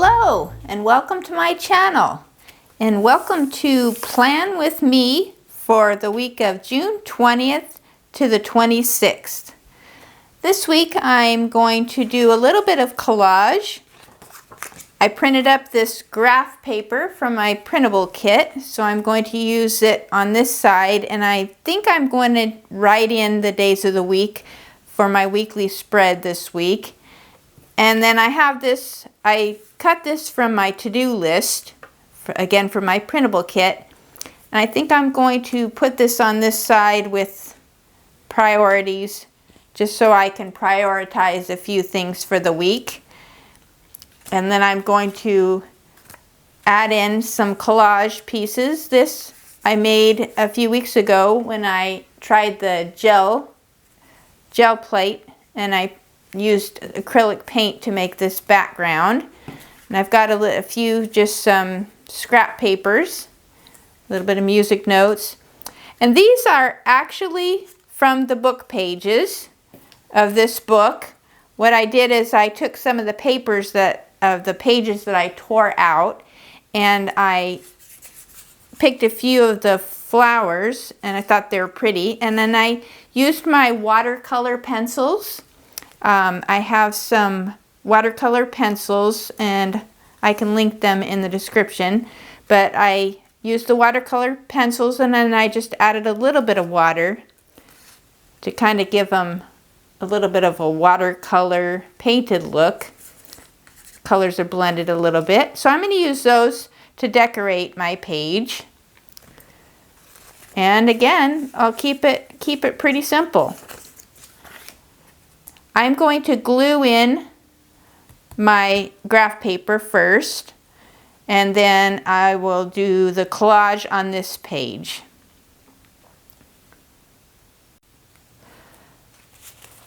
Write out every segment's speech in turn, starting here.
Hello and welcome to my channel, and welcome to Plan with me for the week of June 20th to the 26th. This week I'm going to do a little bit of collage. I printed up this graph paper from my printable kit, so I'm going to use it on this side, and I think I'm going to write in the days of the week for my weekly spread this week. And then I have this, I cut this from my to-do list, again from my printable kit. And I think I'm going to put this on this side with priorities, just so I can prioritize a few things for the week. And then I'm going to add in some collage pieces. This I made a few weeks ago when I tried the gel plate, and I used acrylic paint to make this background. And I've got a few, just some scrap papers, a little bit of music notes. And these are actually from the book pages of this book. What I did is I took some of the papers of the pages that I tore out, and I picked a few of the flowers, and I thought they were pretty. And then I used my watercolor pencils. I have some watercolor pencils, and I can link them in the description, but I used the watercolor pencils, and then I just added a little bit of water to kind of give them a little bit of a watercolor painted look. Colors are blended a little bit, so I'm going to use those to decorate my page. And again, I'll keep it pretty simple. I'm going to glue in my graph paper first, and then I will do the collage on this page.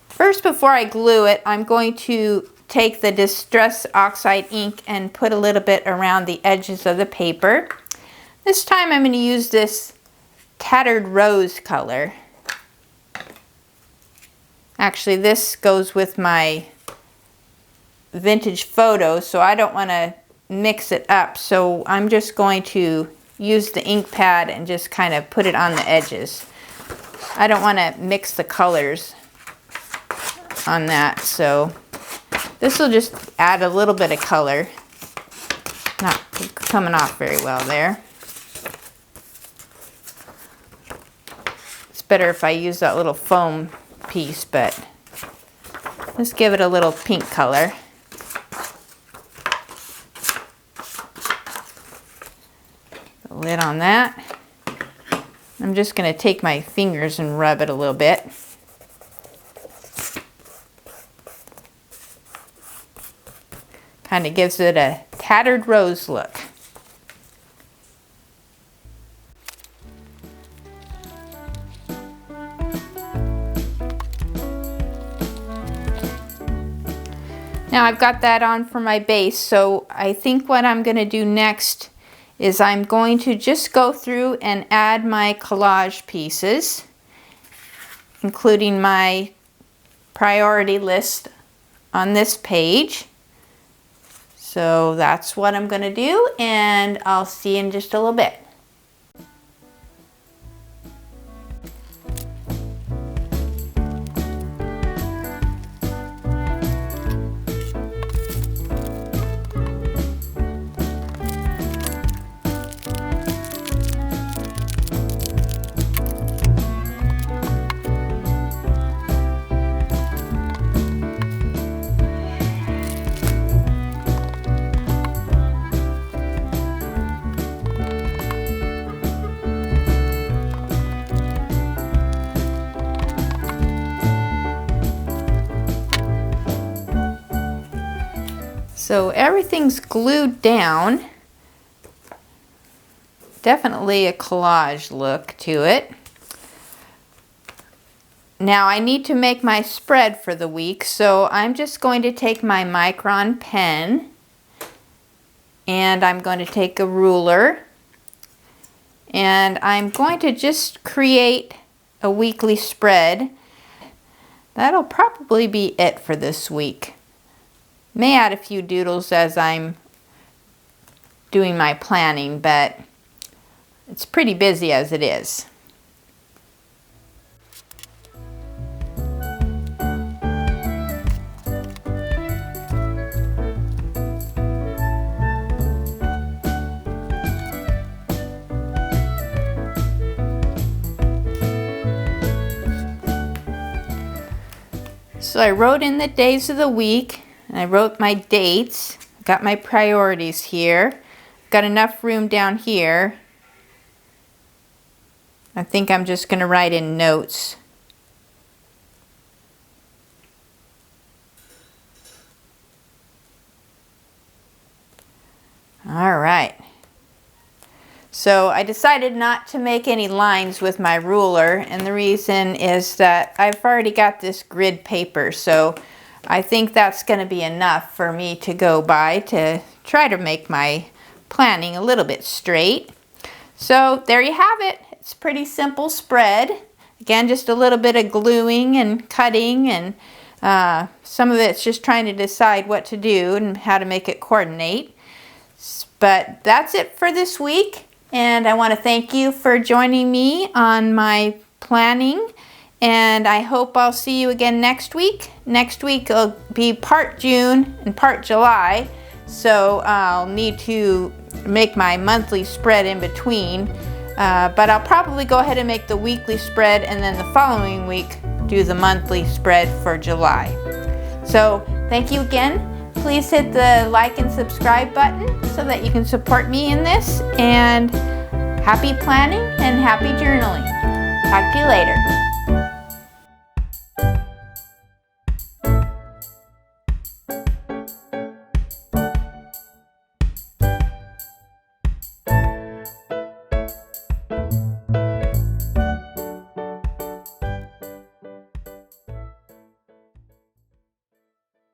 First, before I glue it, I'm going to take the Distress Oxide ink and put a little bit around the edges of the paper. This time I'm going to use this Tattered Rose color. Actually, this goes with my vintage photos, so I don't want to mix it up. So I'm just going to use the ink pad and just kind of put it on the edges. I don't want to mix the colors on that, so this will just add a little bit of color. Not coming off very well there. It's better if I use that little foam piece, but let's give it a little pink color. The lid on that. I'm just going to take my fingers and rub it a little bit. Kind of gives it a tattered rose look. Now I've got that on for my base, so I think what I'm going to do next is I'm going to just go through and add my collage pieces, including my priority list on this page. So that's what I'm going to do, and I'll see you in just a little bit. So everything's glued down. Definitely a collage look to it. Now I need to make my spread for the week, so I'm just going to take my micron pen, and I'm going to take a ruler, and I'm going to just create a weekly spread. That'll probably be it for this week. May add a few doodles as I'm doing my planning, but it's pretty busy as it is. So I wrote in the days of the week, and I wrote my dates, got my priorities here, got enough room down here. I think I'm just going to write in notes. All right. So I decided not to make any lines with my ruler, and the reason is that I've already got this grid paper, so I think that's going to be enough for me to go by to try to make my planning a little bit straight. So there you have it. It's a pretty simple spread. Again, just a little bit of gluing and cutting, and some of it's just trying to decide what to do and how to make it coordinate. But that's it for this week. And I want to thank you for joining me on my planning, and I hope I'll see you again next week. Next week will be part June and part July, so I'll need to make my monthly spread in between, but I'll probably go ahead and make the weekly spread, and then the following week do the monthly spread for July. So thank you again. Please hit the like and subscribe button so that you can support me in this, and happy planning and happy journaling. Talk to you later.